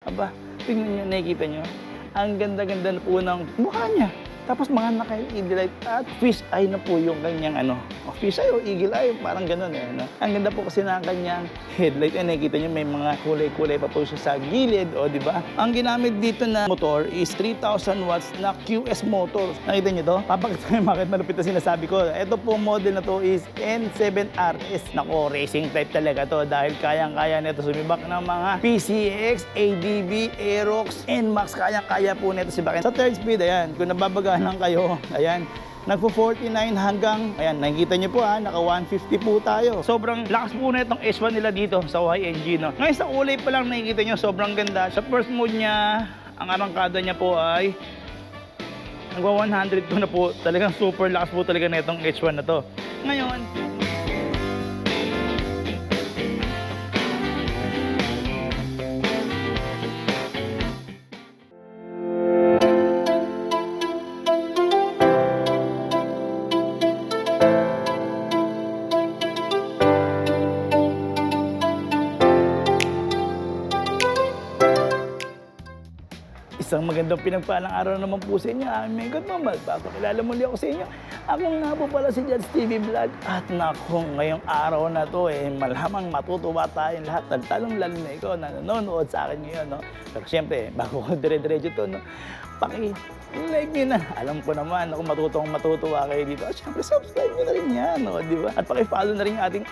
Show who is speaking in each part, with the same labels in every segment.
Speaker 1: Aba, tingnan nyo, nakikita nyo. Ang ganda-ganda na po ng mukha niya. Tapos mga naka-LED light at fish eye na po yung kanyang fish eye o eagle eye, parang ganun eh. Ang ganda po kasi ng kanyang headlight. Nakikita nyo may mga kulay-kulay pa po siya sa gilid, o di ba? Ang ginamit dito na motor is 3,000 watts na QS motor. Nakita nyo to? Papakita nyo bakit malupit na sinasabi ko. Ito po model na to is N7RS. Nako, racing type talaga to dahil kayang-kaya nito sumibak ng mga PCX, ADB, Aerox, NMAX. Kayang-kaya po nito sibakin. Sa third speed, ayan, kung nababagaan lang kayo, ayan, nagpo-49 hanggang, ayan, nakikita nyo po naka 150 po tayo. Sobrang lakas po na itong S1 nila dito sa YNG, no? Ngayon sa kulay pa lang nakikita nyo, sobrang ganda. Sa first mode niya, ang arangkada niya po ay nagwa 102 na po. Talagang super lakas po talaga na itong H1 na to. Ngayon, isang magandang pinagpalang araw naman po sa inyo. Aming good mama. Papakilala muli ako sa inyo. Ako nga po pala si Judge TV Vlog. At naku, ngayong araw na to malamang matutuwa tayong lahat. Talong-lalo na ikaw na nanonood sa akin ngayon. No? Pero siyempre, bago ko dire-diretso to, no? Paki-like nyo na. Alam ko naman, ako matutuwa kayo dito. At siyempre, subscribe nyo na rin yan. No? Diba? At paki-follow na rin yung ating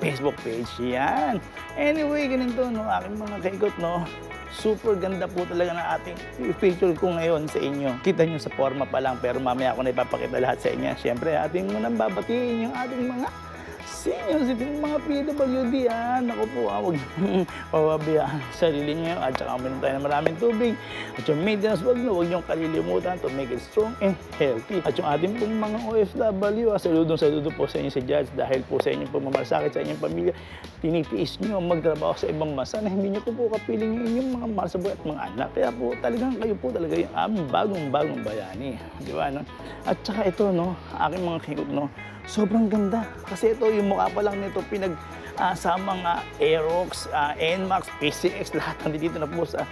Speaker 1: Facebook page. Yan. Anyway, ganito, no? Aking mga kaikot, no? Super ganda po talaga ng ating picture ko ngayon sa inyo. Kita nyo sa forma pa lang, pero mamaya ako na ipapakita lahat sa inyo. Siyempre, ating munang babatiin yung ating mga seniors, yung mga PWD. Ako po, huwag pababayaan sarili nyo. At saka uminom tayo ng maraming tubig. At yung maintenance, huwag nyo kalilimutan to make it strong and healthy. At yung ating pong mga OFW, saludo po sa inyo si Judge dahil po sa inyong pagmamalasakit sa inyong pamilya. Tinitiis nyo magtrabaho sa ibang bansa na hindi nyo po kapiling yung inyong mga mahal sa buhay at mga anak. Kaya po talagang kayo po talaga yung aming bagong bayani. Di ba? No? At saka ito, no, aking mga kikot, no, sobrang ganda. Kasi ito, yung mukha pa lang nito, sa mga Aerox, NMAX, PCX, lahat nandito na po sa,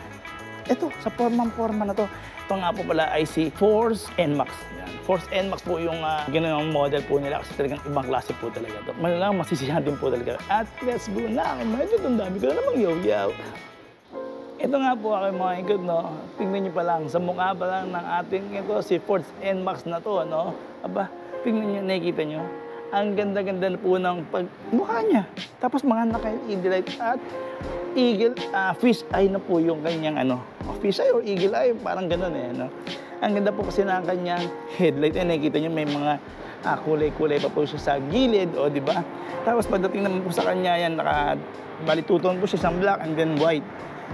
Speaker 1: ito, sa forma na to. Ito nga po pala ay si Force NMAX. Yan. Force NMAX po yung ginawang model po nila kasi talagang ibang klase po talaga to. Malalang masisiyahan din po talaga. At let's go na. Medyo dami ko na namang yaw-yaw. Ito nga po aking mga ikot, no? Tingnan nyo pa lang, sa mukha pa lang ng ating ito, si Force NMAX na to, no? Aba, tingnan nyo, nakikita nyo. Ang ganda-ganda na po ng mukha niya. Tapos mga naka-LED light at fish eye na po yung kanyang fish eye or eagle eye, parang ganun eh. No? Ang ganda po kasi ng kanyang headlight. Nakikita nyo may mga kulay-kulay pa po siya sa gilid, o di ba? Tapos pagdating naman po sa kanya yan, balituton po siya sa black and then white.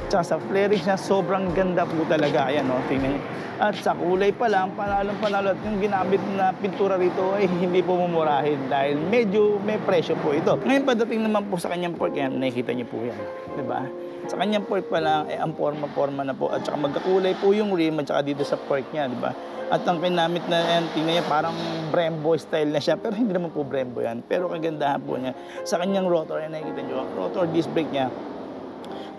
Speaker 1: Tsaka sa flaring niya, sobrang ganda po talaga. Ayan, no? Tingnan nyo. At sa kulay pa lang, panalong-panalo. At yung ginamit na pintura rito ay hindi po mumurahin dahil medyo may presyo po ito. Ngayon pagdating naman po sa kanyang pork, yan, nakikita niyo po yan. Diba? Sa kanyang pork pa lang, ang forma na po. At saka magkakulay po yung rim at saka dito sa pork niya, diba? At ang kinamit na yan, tingnan niya parang Brembo style na siya. Pero hindi naman po Brembo yan. Pero kagandahan po niya. Sa kanyang rotor, yan nakikita niyo, rotor disc brake niya.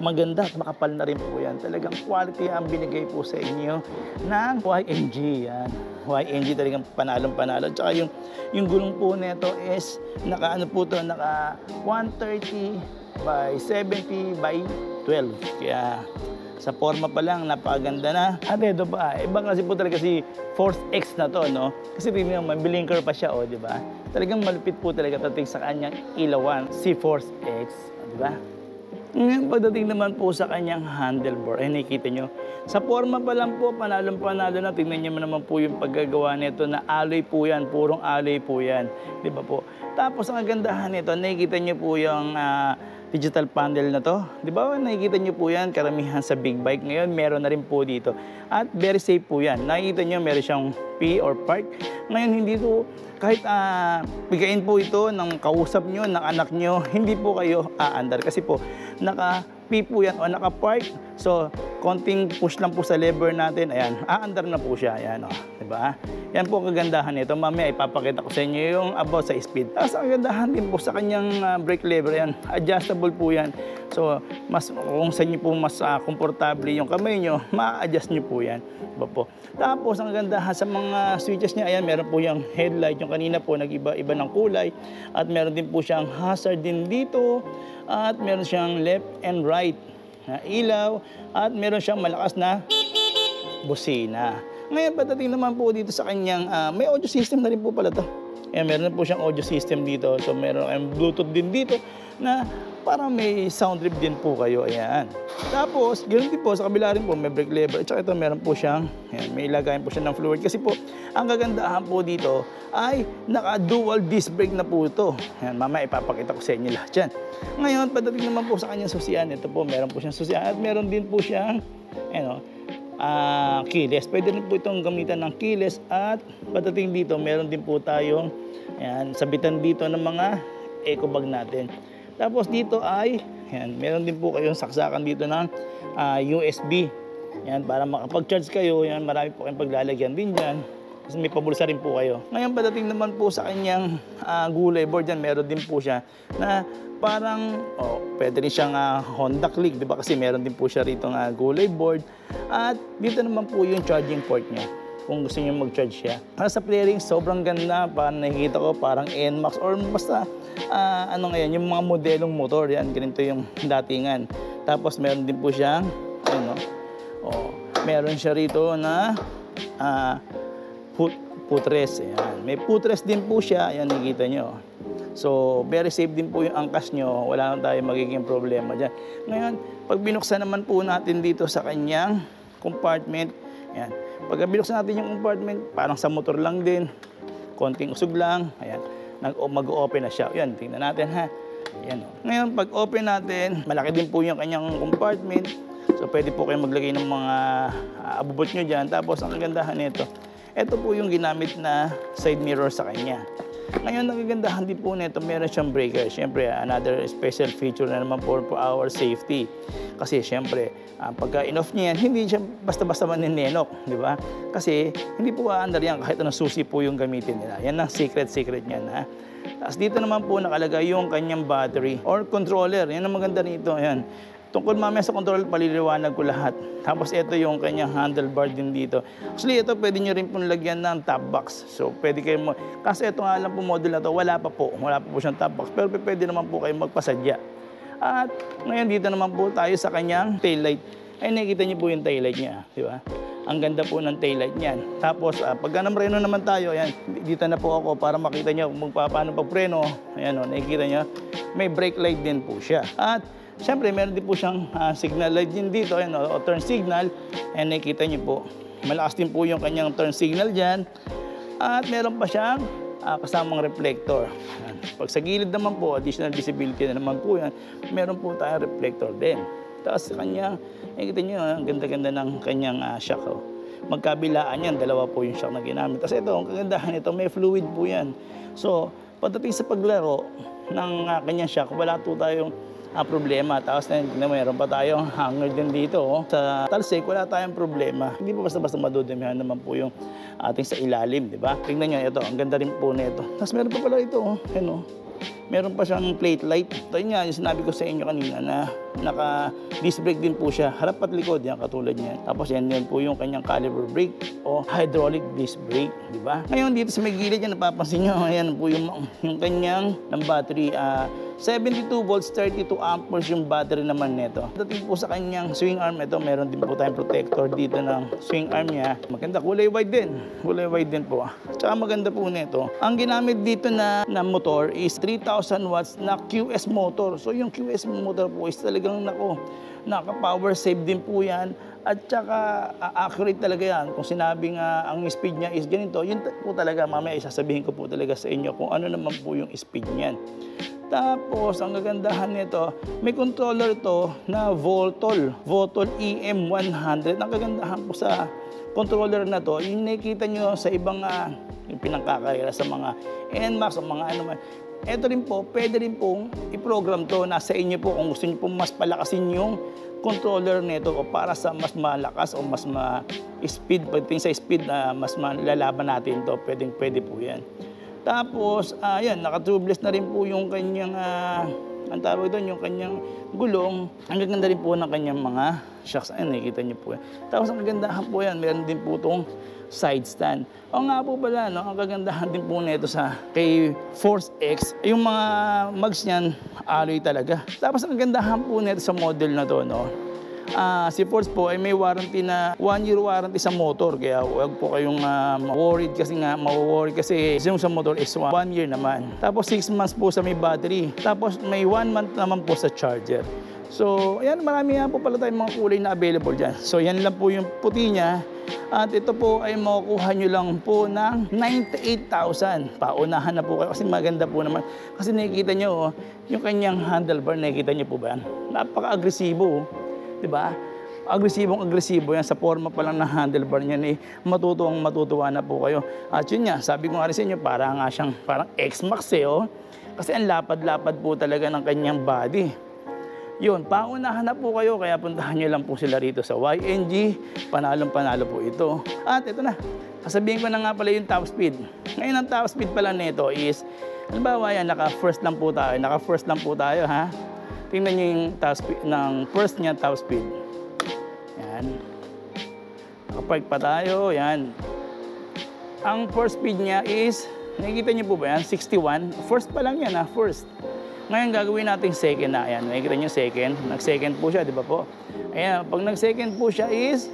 Speaker 1: Maganda at makapal na rin po yan. Talagang quality ang binigay po sa inyo ng YNG. Yan. YNG talagang panalong-panalo. Tsaka yung gulong po nito is naka 130 by 70 by 12. Kaya sa forma pa lang, napakaganda na. At ito pa, ibang kasi po talaga si Force X na to, no? Kasi tingnan mo, may blinker pa siya, di ba? Talagang malupit po talaga tating sa kanyang ilawan, si Force X, di ba? Ngayon, pagdating naman po sa kanyang handlebar, ay nakikita nyo. Sa forma pa lang po, panalong-panalo na. Tingnan nyo naman po yung paggagawa nito na alloy po yan, purong alloy po yan. Di ba po? Tapos ang kagandahan nito, nakikita nyo po yung digital panel na to. Di ba? Nakikita nyo po yan, karamihan sa big bike. Ngayon, meron na rin po dito. At very safe po yan. Nakikita nyo, meron siyang P or park. Ngayon, hindi to, kahit bigayin po ito ng kausap nyo, ng anak nyo, hindi po kayo aandar. Kasi po, naka-P po yan o naka-park So, konting push lang po sa lever natin, ayan, aandar na po siya, ayan, oh, diba? Yan po ang kagandahan nito. Mamaya ipapakita ko sa inyo yung about sa speed. Tapos ang kagandahan din po sa kanyang brake lever, yan, adjustable po yan. So, kung sa inyo po mas komportable yung kamay nyo, ma-adjust nyo po yan. Diba po? Tapos, ang kagandahan sa mga switches niya, ayan, meron po yung headlight. Yung kanina po, nag-iba-iba ng kulay. At meron din po siyang hazard din dito. At meron siyang left and right na ilaw. At meron siyang malakas na busina. Ngayon, pagdating naman po dito sa kanyang, may audio system na rin po pala to. Ayan, meron po siyang audio system dito. So, meron kayong Bluetooth din dito na parang may sound trip din po kayo. Ayan. Tapos, ganoon din po, sa kabila rin po, may brake lever. At saka ito, meron po siyang, ayan, may ilagayan po siya ng fluid. Kasi po, ang kagandahan po dito ay naka-dual disc brake na po ito. Ayan, mamaya ipapakita ko sa inyo lahat yan. Ngayon, pagdating naman po sa kanyang susian, ito po, meron po siyang susian at meron din po siyang, keyless. Pwede rin po itong gamitan ng keyless at pagdating dito, meron din po tayong sabitan dito ng mga eco bag natin. Tapos dito ay, meron din po kayong saksakan dito ng USB. Yan, para makapag-charge kayo, yan, marami po kayong paglalagyan din dyan. Kasi may pabulsa rin po kayo. Ngayon, pagdating naman po sa kanyang gulay board yan, meron din po siya na parang, pwede rin siyang Honda Click, di ba? Kasi meron din po siya rito ng gulay board. At dito naman po yung charging port niya, kung gusto niyo mag-charge siya. Sa playering, sobrang ganda. Parang nakikita ko, parang NMAX or basta, ngayon, yung mga modelong motor, yan, ganito yung datingan. Tapos, meron din po siyang, meron siya rito na, footrest. Ayan. May footrest din po siya. Ayan, nakikita nyo. So, very safe din po yung angkas nyo. Wala na tayo magiging problema dyan. Ngayon, pag binuksan naman po natin dito sa kanyang compartment, ayan. Pag binuksan natin yung compartment, parang sa motor lang din. Konting usog lang. Ayan. Mag-open na siya. Ayan, tingnan natin ha. Ayan. Ngayon, pag open natin, malaki din po yung kanyang compartment. So, pwede po kayo maglagay ng mga abubot nyo dyan. Tapos, ang kagandahan nito, ito po yung ginamit na side mirror sa kanya. Ngayon, nagagandahan din po nito, meron siyang breaker. Siyempre, another special feature na naman for our safety. Kasi siyempre, pagka in-off niya yan, hindi siya basta-basta maninenok, di ba? Kasi hindi po aandar yan kahit anong susi po yung gamitin nila. Yan ang secret niyan, ha? Tapos dito naman po nakalagay yung kanyang battery or controller. Yan ang maganda nito. Ayan. Tungkol mamaya sa control, paliliwanag ko lahat. Tapos ito yung kanyang handlebar din dito. Actually, ito pwede nyo rin pong lagyan ng top box. So, pwede kayo mo. Kasi ito nga lang po model na to, wala pa po siyang top box. Pero pwede naman po kayo magpasadya. At ngayon dito naman po tayo sa kanyang taillight. Ay, nakikita nyo po yung taillight niya. Di ba? Ang ganda po ng taillight niyan. Tapos, pagka namreno naman tayo, ayan, dito na po ako para makita nyo kung paano pagpreno. Ayan o, nakikita nyo. May brake light din po siya. At siyempre, meron din po siyang signal light din dito, ayan, o turn signal. Ayan, nakikita niyo po. Malakas din po yung kanyang turn signal dyan. At meron pa siyang kasamang reflector. Ayan. Pag sa gilid naman po, additional visibility na naman po yan, meron po tayong reflector din. Tapos sa kanyang, nakikita niyo, ang ganda-ganda ng kanyang shock. Magkabilaan yan, dalawa po yung shock na ginamit. Tapos ito, ang kagandahan nito, may fluid po yan. So, pagdating sa paglaro ng kanyang shock, wala po tayong problema. Tapos meron pa tayong hanger din dito. Sa talsik, wala tayong problema. Hindi pa basta-basta madudamihan naman po yung ating sa ilalim, di ba? Tingnan nyo, ito, ang ganda rin po nito. Tapos meron pa pala ito, meron pa siyang plate light. Ito nga, yung sinabi ko sa inyo kanina na naka-disc brake din po siya. Harap at likod, yan, katulad niyan. Tapos yan po yung kanyang caliper brake o hydraulic disc brake, di ba? Ngayon dito sa may gilid yan, napapansin nyo, ayan po yung kanyang battery. 72 volts, 32 amperes yung battery naman nito. Dating po sa kanyang swing arm, ito meron din po tayong protector dito ng swing arm niya. Maganda, kulay white din. Kulay white din po. Tsaka maganda po nito. Ang ginamit dito na motor is 3,000 watts na QS motor. So yung QS motor po is talagang naka-power save din po yan. At saka accurate talaga yan. Kung sinabing ang speed niya is ganito, yun po talaga, mamaya isasabihin ko po talaga sa inyo kung ano naman po yung speed niyan. Tapos, ang gagandahan nito, may controller to na Voltol EM100. Ang kagandahan po sa controller na to, yung nakikita nyo sa ibang yung pinangkakarera sa mga NMAX o mga ano man, Ito rin po, pwede rin pong i-program to. Nasa inyo po kung gusto niyo po mas palakasin yung controller nito o para sa mas malakas o mas ma-speed, pagdating sa speed na mas malalaban natin to, pwede po yan. Tapos, yan, naka-tubeless na rin po yung kanyang, ang tawag doon, yung kanyang gulong. Ang gaganda rin po ng kanyang mga shocks. Ayun, nakikita niyo po yan. Tapos, ang kagandahan po yan, meron din po itong side stand. O nga po pala, no, ang kagandahan din po nito sa kay Force X, yung mga mags niyan, alloy talaga. Tapos ang kagandahan po nito sa model na to, no, si Force po ay may warranty na 1-year warranty sa motor. Kaya huwag po kayong worried kasi yung sa motor is 1 year naman. Tapos 6 months po sa may battery. Tapos may 1 month naman po sa charger. So, ayan, marami nga po pala tayong mga kulay na available dyan. So, yan lang po yung puti niya. At ito po ay makukuha nyo lang po ng 98,000. Paunahan na po kayo kasi maganda po naman. Kasi nakikita nyo, yung kanyang handlebar, nakikita nyo po ba yan? Napaka-agresibo, di ba? Agresibong-agresibo yan. Sa forma pa lang ng handlebar niyan, matutuwa na po kayo. At yun nga, sabi ko nga rin sa inyo, parang X-Max oh. Kasi ang lapad-lapad po talaga ng kanyang body. Yun, paunahan na po kayo, kaya puntahan nyo lang po sila rito sa YNG. Panalong-panalo po ito. At ito na, sasabihin ko na nga pala yung top speed. Ngayon ang top speed pala nito is, halimbawa yan, naka-first lang po tayo, ha? Tingnan nyo yung top speed, ng first niya top speed. Yan. Nakapark pa tayo, yan. Ang first speed niya is, nakikita nyo po ba yan? 61. First pa lang yan, ha? First. Ngayon gagawin natin second na. Ayan, nakikita nyo second. Nag-second po siya, di ba po? Ayan, pag nag-second po siya is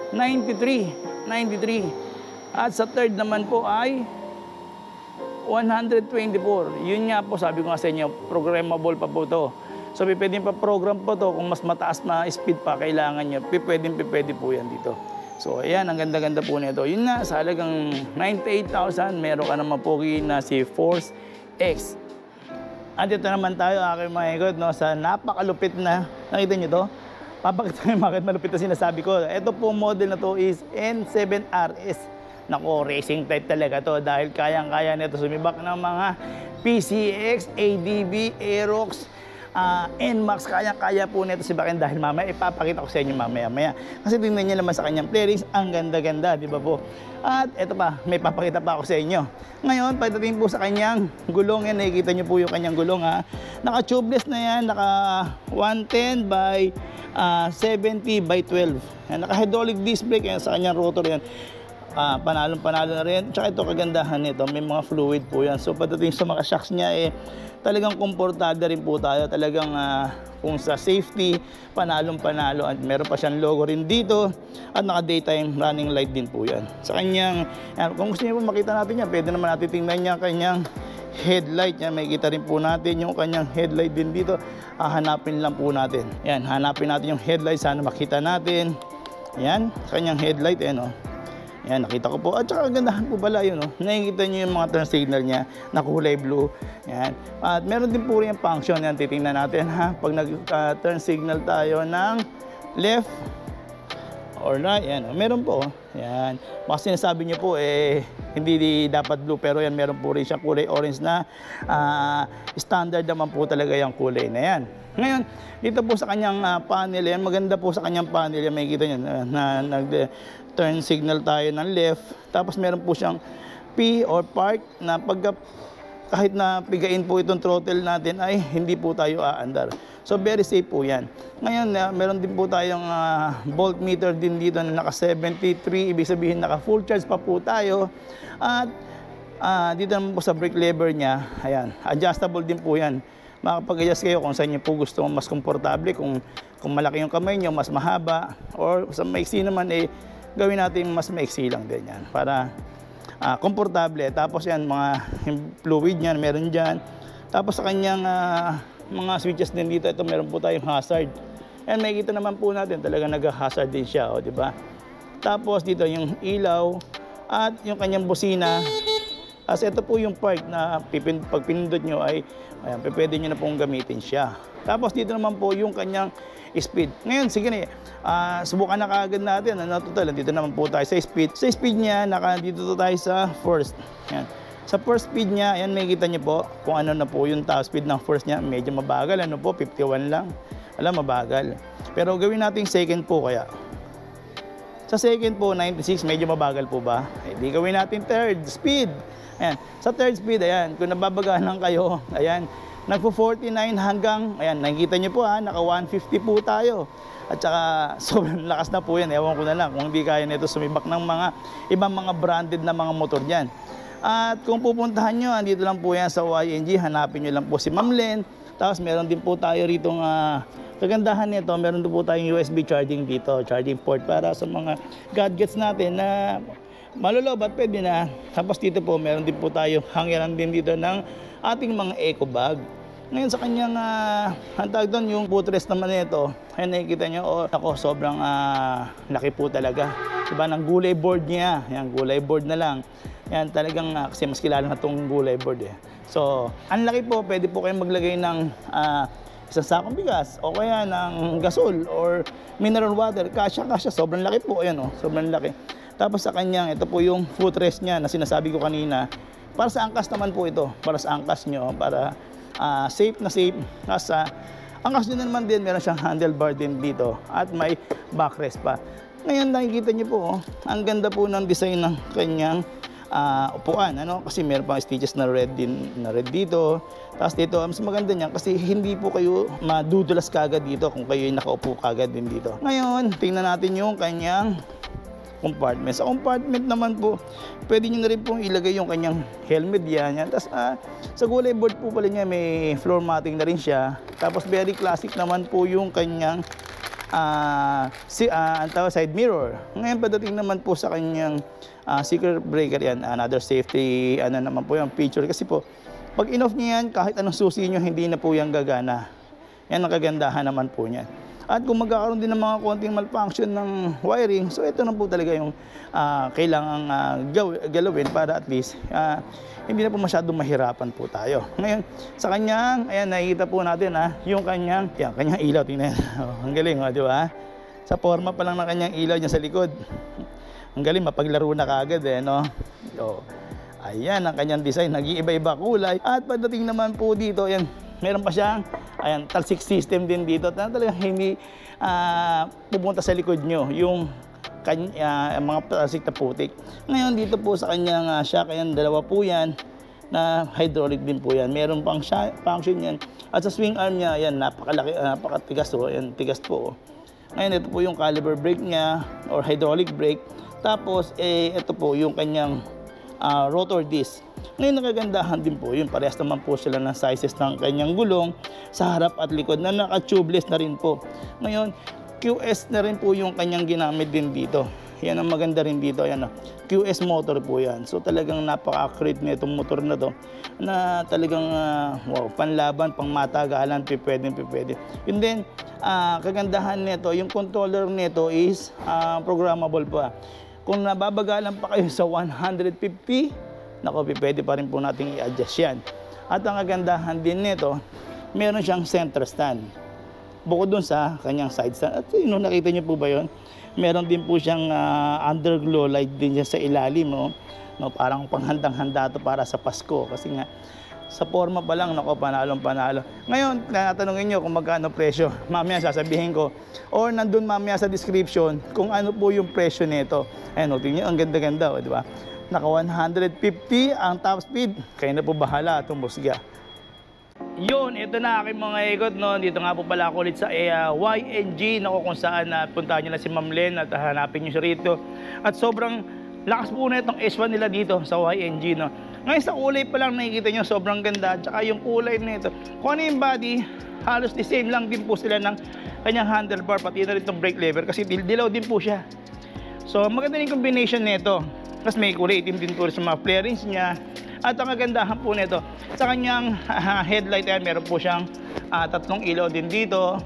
Speaker 1: 93. At sa third naman po ay 124. Yun nga po, sabi ko nga sa inyo, programmable pa po to. So, pwede pa program po to. Kung mas mataas na speed pa kailangan nyo, pwede po yan dito. So, ayan, ang ganda-ganda po nito. Yun na, sa halagang 98,000, meron ka naman po na si Force X. At dito naman tayo, aking mga ikot, no, sa napakalupit na, nakita nyo to? Papakita nyo bakit malupit na sinasabi ko. Ito po model na to is N7RS. Nako, racing type talaga to dahil kayang-kaya nito sumibak ng mga PCX, ADB, Aerox, NMAX, kaya-kaya po nito sibakin dahil mamaya ipapakita ko sa inyo mamaya. Kasi tingnan niyo naman sa kanyang playlist, ang ganda-ganda, di ba po? At ito pa, may papakita pa ako sa inyo. Ngayon, pagdating po sa kanyang gulong, yan, nakikita niyo po yung kanyang gulong, ha. Naka-tubeless na yan, naka 110 by 70 by 12. Yan, naka-hydraulic disc brake yan sa kanyang rotor yan. Panalong-panalo na rin. Tsaka ito kagandahan nito, may mga fluid po yan. So pagdating sa mga shocks niya, talagang komportable rin po tayo. Talagang kung sa safety, panalong-panalo. At meron pa siyang logo rin dito. At naka-daytime running light din po yan. Sa kanyang, kung gusto niyo po makita natin yan, pwede naman natin tingnan niya kanyang headlight. Yan, makikita rin po natin yung kanyang headlight din dito. Hanapin lang po natin. Yan, hanapin natin yung headlight. Sana makita natin. Yan, kanyang headlight. Yan, yan, nakita ko po. At saka gandahan po pala yun. Nakikita nyo yung mga turn signal niya na kulay blue. Yan. At meron din po rin yung function. Yan, titingnan natin, ha. Pag nag-turn signal tayo ng left or right, yan. Meron po. Yan. Baka sinasabi nyo po, hindi dapat blue. Pero yan, meron po rin siya kulay orange na standard naman po talaga yung kulay na yan. Ngayon, dito po sa kanyang panel, yan, maganda po sa kanyang panel, yan, makikita nyo na nag-turn signal tayo ng left. Tapos meron po siyang P or park na kahit na pigain po itong throttle natin ay hindi po tayo aandar. So very safe po yan. Ngayon, meron din po tayong voltmeter din dito na naka 73, ibig sabihin naka full charge pa po tayo. At dito naman po sa brake lever niya, ayan, adjustable din po yan. Makapag-adjust kayo kung saan niyo po gusto mas komportable, kung malaki yung kamay niyo, mas mahaba, or sa maiksi naman, gawin natin mas maiksi lang din yan, para komportable. Tapos yan, mga fluid niyan, meron dyan. Tapos sa kanyang mga switches din dito, ito meron po tayong hazard. And makikita naman po natin, talaga nag-hazard din siya, di ba? Tapos dito yung ilaw, at yung kanyang busina. As ito po yung part na pag pinindot nyo ay ayan, pwede nyo na pong gamitin siya. Tapos dito naman po yung kanyang speed. Ngayon, sige na, subukan na kaagad natin. Total, dito naman po tayo sa speed. Sa speed niya, dito tayo sa first. Ayan. Sa first speed niya, ayan makikita niyo po kung ano na po yung top speed ng first niya. Medyo mabagal, ano po, 51 lang. Alam, mabagal. Pero gawin natin second po kaya. Sa second po, 96, medyo mabagal po ba? Di gawin natin third speed. Ayan. Sa third speed, ayan, kung nababagahan kayo, ayan, nagpo-49 hanggang, ayan, nakikita nyo po ha, naka 150 po tayo. At saka, sobrang lakas na po yan. Ewan ko na lang kung hindi kaya nito sumibak ng mga ibang mga branded na mga motor dyan. At kung pupuntahan nyo, andito lang po yan sa YNG, hanapin nyo lang po si Ma'am Len. Tapos meron din po tayo rito kagandahan nito, meron din po tayong USB charging dito, charging port para sa mga gadgets natin na malolobat, pwede na. Tapos dito po, meron din po tayo hangyanan din dito ng ating mga eco bag. Ngayon sa kanyang, ang tawag doon, yung footrest naman nito, ay nakikita nyo, oh, ako, sobrang laki po talaga. Diba, ng gulay board niya, yan, gulay board na lang. Yan, talagang, kasi mas kilala na itong gulay board eh. So, ang laki po, pwede po kayong maglagay ng isang sakong bigas o kaya ng gasol or mineral water. Kasya, sobrang laki po. Ayan, oh, sobrang laki. Tapos sa kanyang, ito po yung footrest niya na sinasabi ko kanina. Para sa angkas naman po ito. Para sa angkas nyo, para safe na safe. Kasi angkas nyo naman din, meron siyang handlebar din dito. At may backrest pa. Ngayon, nakikita nyo po, oh, ang ganda po ng design ng kanyang upuan, ano? Kasi meron pang stitches na red dito. Tapos dito, mas maganda niyan kasi hindi po kayo madudulas kagad dito kung kayo ay nakaupo kagad din dito. Ngayon, tingnan natin yung kanyang compartment. Sa compartment naman po, pwede nyo na rin pong ilagay yung kanyang helmet yan. Tapos sa gulay board po pala niya, may floor matting na rin siya. Tapos very classic naman po yung kanyang side mirror. Ngayon pagdating naman po sa kanyang circuit breaker yan, another safety naman po yung feature kasi po pag in-off niya yan, kahit anong susi nyo, hindi na po yan gagana. Yan ang kagandahan naman po niyan. At kung magkakaroon din ng mga konting malfunction ng wiring, so ito na po talaga yung kailangang galawin para at least hindi na po masyadong mahirapan po tayo. Ngayon, sa kanyang, ayan, nakikita po natin yung kanyang ilaw. Tingnan. Oh, ang galing, di ba? Sa forma pa lang ng kanyang ilaw niya sa likod. Ang galing, mapaglaro na kagad no? So, ayan ang kanyang design, nag-iiba-iba kulay. At pagdating naman po dito, ayan, meron pa siyang, ayan, talsik system din dito. Talagang hindi pupunta sa likod nyo yung mga talsik na putik. Ngayon dito po sa kanyang shock, ayan, dalawa po yan na hydraulic din po yan. Meron pang function yan. At sa swing arm niya, ayan, napakalaki, napakatigas. Ayan, tigas po. Ngayon, ito po yung caliper brake niya or hydraulic brake. Tapos, ito po yung kanyang rotor disc. Ngayon, nakagandahan din po yun. Parehas naman po sila ng sizes ng kanyang gulong sa harap at likod na naka-tubeless na rin po. Ngayon, QS na rin po yung kanyang ginamit din dito. Yan ang maganda rin dito. Ayan, QS motor po yan. So talagang napaka-accurate na itong motor na to na talagang panlaban, pang matagalan, pwede. And then, kagandahan nito, yung controller nito is programmable pa. Kung nababagalan pa kayo sa 150, naku, pwede pa rin po natin i-adjust yan. At ang kagandahan din nito, meron siyang center stand. Bukod dun sa kanyang side stand. At nakita niyo po ba yun? Meron din po siyang underglow light din sa ilalim. No, parang panghandang-handa to para sa Pasko. Kasi nga, sa forma pa lang, nako, panalong-panalo. Ngayon, tatanungin nyo kung magkano presyo. Mamaya sasabihin ko. Or nandun mamaya sa description kung ano po yung presyo nito. Ayan, tingnan nyo, ang ganda-ganda, di ba? Naka 150 ang top speed. Kayo na po bahala itong busga. Yun, ito na aking mga ikot, no? Dito nga po pala ako ulit sa YNG, no? Kung saan puntahan nyo na si Ma'am Len at hanapin nyo siya rito. At sobrang lakas po na itong S1 nila dito sa YNG, no? Ngayon sa kulay pa lang nakikita nyo, sobrang ganda. Tsaka yung kulay nito, kung ano yung body, halos the same lang din po sila ng kanyang handlebar, pati na rin itong brake lever kasi dilaw din po siya. So maganda yung combination nito. Tapos may kulay itim din po sa mga flarings niya. At ang kagandahan po nito, sa kanyang headlight yan, meron po siyang tatlong ilaw din dito.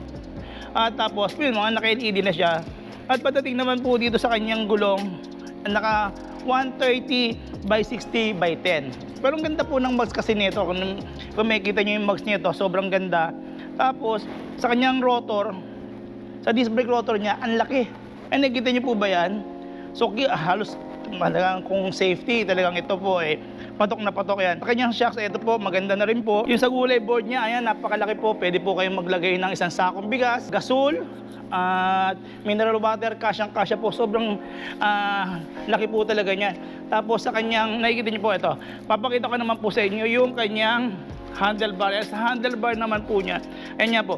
Speaker 1: At tapos, mga naka-LED na siya. At pagdating naman po dito sa kanyang gulong, naka 130 by 60 by 10. Pero ang ganda po ng mags kasi nito. Kung makikita nyo yung mags nito, sobrang ganda. Tapos, sa kanyang rotor, sa disc brake rotor niya, ang laki. Ay, nakikita nyo po ba yan? So, halos talagang kung safety, talagang ito po patok na patok yan. Sa kanyang shocks, ito po, maganda na rin po. Yung sa gulay board niya, ayan, napakalaki po. Pwede po kayong maglagay ng isang sakong bigas, gasol, at mineral water, kasyang-kasya po. Sobrang laki po talaga niyan. Tapos sa kanyang, nakikita niyo po ito, papakita ko naman po sa inyo yung kanyang handlebar. Sa handlebar naman po niya, ayan niya po,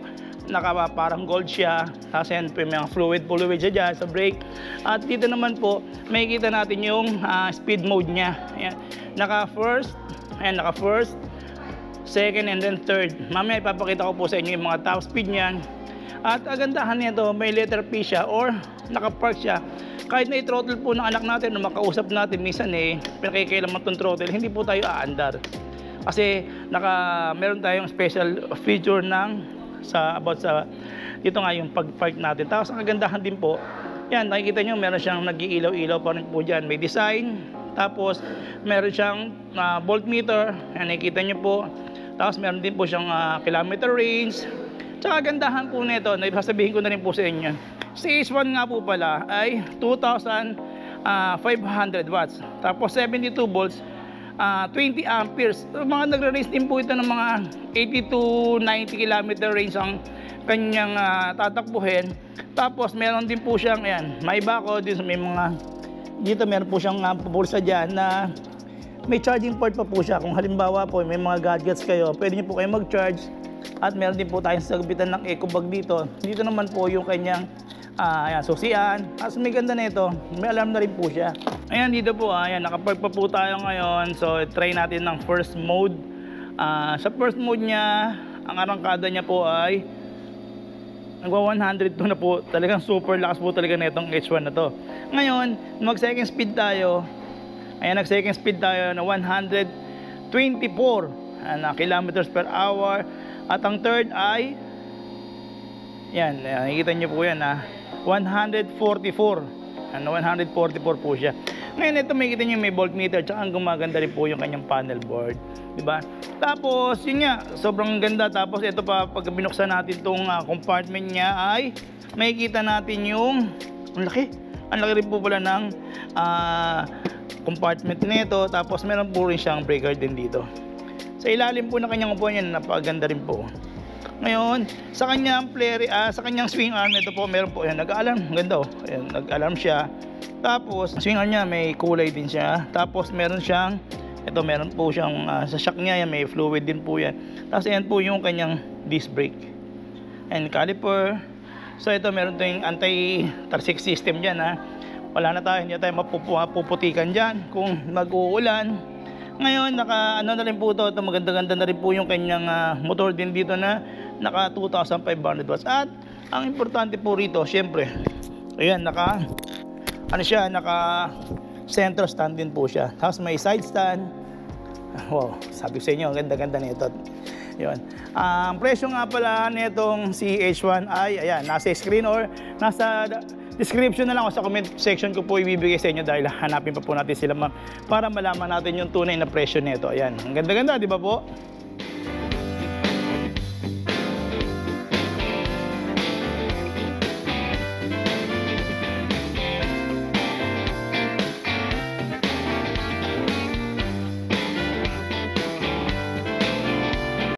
Speaker 1: parang gold siya. Tapos yan, may mga fluid siya dyan sa brake. At dito naman po, makikita natin yung speed mode niya. Ayan. Naka-first, second, and then third. Mamaya ipapakita ko po sa inyo yung mga top speed niyan. At agandahan nito, may letter P siya or naka-park siya. Kahit na i-throttle po ng anak natin o makausap natin, minsan pinakikailaman itong throttle, hindi po tayo aandar. Kasi meron tayong special feature dito nga yung pag-park natin. Tapos ang kagandahan din po, yan, nakikita nyo, meron siyang nag-iilaw-ilaw pa rin po dyan. May design, tapos meron siyang voltmeter, yan, nakikita nyo po. Tapos meron din po siyang kilometer range. Tsaka kagandahan po nito, sasabihin ko na rin po sa inyo. Si H1 nga po pala ay 2,500 watts. Tapos 72 volts, 20 amperes. Mga nagre-range din po ito ng mga 80 to 90 kilometer range ang kanyang tatakbuhin. Tapos meron din po siyang, ayan, may bako din, dito meron po siyang bulsa dyan na may charging port pa po siya. Kung halimbawa po may mga gadgets kayo, pwede niyo po kayo mag-charge. At meron din po tayong sabitan ng eco bag dito. Dito naman po yung kanyang susian. As may ganda na ito, may alarm na rin po siya. Ayan, dito po, ayan, nakapark pa po tayo ngayon. So, try natin ng first mode. Sa first mode niya, ang arangkada niya po ay nagwa 102 na po. Talagang super lakas po talaga na itong H1 na to. Ngayon, mag second speed tayo. Ayan, nag second speed tayo na 124 kilometers per hour. At ang third ay, yan, nakikita niyo po yan, 144. 144 po siya. Ngayon ito makikita niyo may voltmeter, tsaka ang gumaganda rin po yung kanyang panel board, di ba? Tapos yun nga, sobrang ganda. Tapos ito pa, pag binuksan natin itong compartment niya ay makikita natin yung ang laki rin po pala ng compartment nito. Tapos meron po rin siyang breaker din dito. Sa ilalim po ng kanyang upuan yan, napakaganda rin po. Ngayon, sa kanyang sa kanyang swing arm, ito po, meron po yan, nag-alarm, ganda oh. Ayan, nag-alarm siya. Tapos, swing arm niya, may kulay din siya. Tapos, meron po siyang, sa shock niya, yan, may fluid din po yan. Tapos, ayan po yung kanyang disc brake. And caliper. So, ito, meron tayong anti-tarsik system dyan, Wala na tayo, hindi tayo mapuputikan dyan kung mag-uulan. Ngayon, na rin po ito, maganda-ganda na rin po yung kanyang motor din dito na naka 2,500 watts. At ang importante po rito, syempre, ayan, naka center stand din po siya. Tapos may side stand. Wow, sabi ko sa inyo, ang ganda-ganda nito. Yun. Ang presyo nga pala nitong CH1 ay, ayan, nasa screen or nasa description na lang o sa comment section ko po ibibigay sa inyo dahil hanapin pa po natin sila para malaman natin yung tunay na presyo nito. Ayan, ang ganda-ganda, di ba po?